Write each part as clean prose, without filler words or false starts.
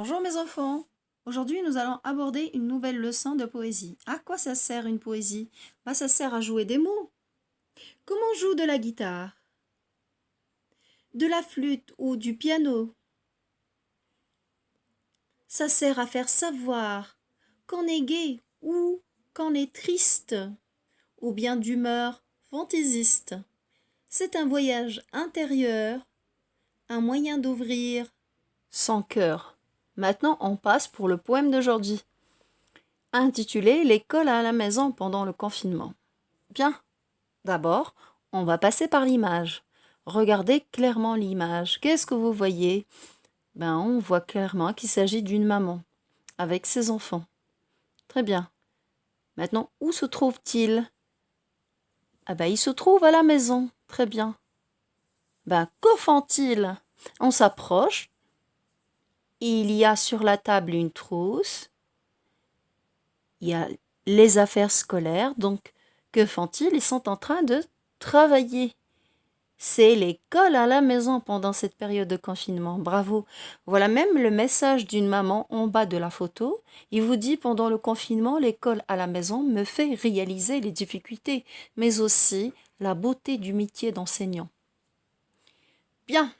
Bonjour mes enfants. Aujourd'hui, nous allons aborder une nouvelle leçon de poésie. À quoi ça sert une poésie? Ça sert à jouer des mots. Comment on joue de la guitare, de la flûte ou du piano? Ça sert à faire savoir qu'on est gai ou qu'on est triste, ou bien d'humeur fantaisiste. C'est un voyage intérieur, un moyen d'ouvrir son cœur. Maintenant, on passe pour le poème d'aujourd'hui, intitulé L'école à la maison pendant le confinement. Bien, d'abord, on va passer par l'image. Regardez clairement l'image. Qu'est-ce que vous voyez? On voit clairement qu'il s'agit d'une maman avec ses enfants. Très bien. Maintenant, où se trouve-t-il? Il se trouve à la maison. Très bien. Que font-ils? On s'approche. Il y a sur la table une trousse. Il y a les affaires scolaires. Donc, que font-ils? Ils sont en train de travailler. C'est l'école à la maison pendant cette période de confinement. Bravo. Voilà même le message d'une maman en bas de la photo. Il vous dit pendant le confinement, l'école à la maison me fait réaliser les difficultés, mais aussi la beauté du métier d'enseignant. Bien.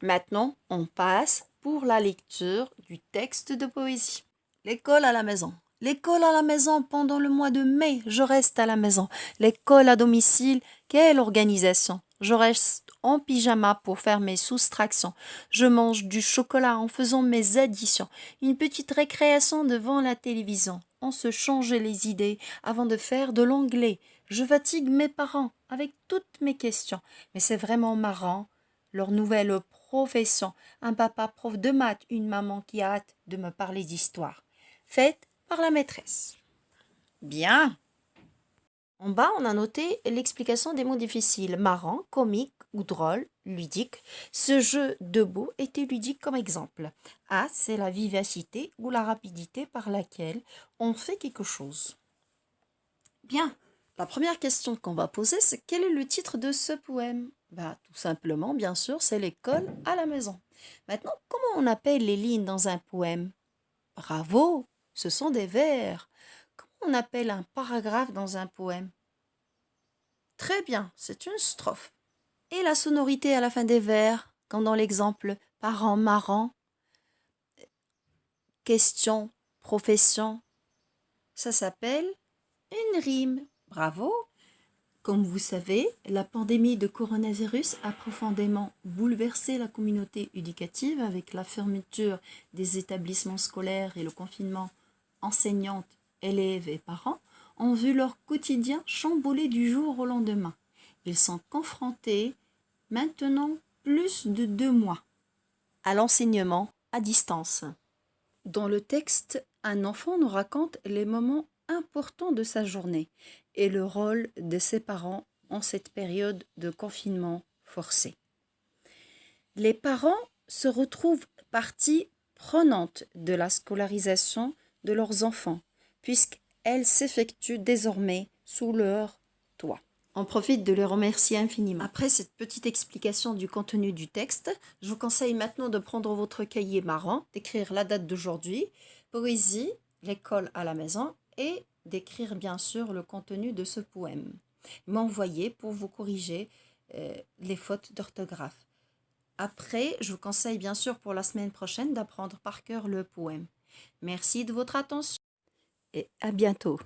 Maintenant, on passe pour la lecture du texte de poésie. L'école à la maison. L'école à la maison pendant le mois de mai, je reste à la maison. L'école à domicile, quelle organisation! Je reste en pyjama pour faire mes soustractions. Je mange du chocolat en faisant mes additions. Une petite récréation devant la télévision. On se change les idées avant de faire de l'anglais. Je fatigue mes parents avec toutes mes questions. Mais c'est vraiment marrant. Leur nouvelle profession. Un papa prof de maths, une maman qui a hâte de me parler d'histoire. Faite par la maîtresse. Bien. En bas, on a noté l'explication des mots difficiles. Marrant, comique ou drôle, ludique. Ce jeu debout était ludique comme exemple. A, c'est la vivacité ou la rapidité par laquelle on fait quelque chose. Bien. La première question qu'on va poser, c'est quel est le titre de ce poème? Tout simplement, bien sûr, c'est l'école à la maison. Maintenant, comment on appelle les lignes dans un poème? Bravo, ce sont des vers. Comment on appelle un paragraphe dans un poème? Très bien, c'est une strophe. Et la sonorité à la fin des vers, comme dans l'exemple parent, marrant, question, profession, ça s'appelle une rime. Bravo. Comme vous savez, la pandémie de coronavirus a profondément bouleversé la communauté éducative avec la fermeture des établissements scolaires et le confinement. Enseignantes, élèves et parents ont vu leur quotidien chamboulé du jour au lendemain. Ils sont confrontés, maintenant plus de 2 mois, à l'enseignement à distance. Dans le texte, un enfant nous raconte les moments importants de sa journée et le rôle de ses parents en cette période de confinement forcé. Les parents se retrouvent partie prenante de la scolarisation de leurs enfants, puisqu'elle s'effectue désormais sous leur toit. On profite de les remercier infiniment. Après cette petite explication du contenu du texte, je vous conseille maintenant de prendre votre cahier marron, d'écrire la date d'aujourd'hui, poésie, l'école à la maison et d'écrire bien sûr le contenu de ce poème. M'envoyer pour vous corriger les fautes d'orthographe. Après, je vous conseille bien sûr pour la semaine prochaine d'apprendre par cœur le poème. Merci de votre attention et à bientôt.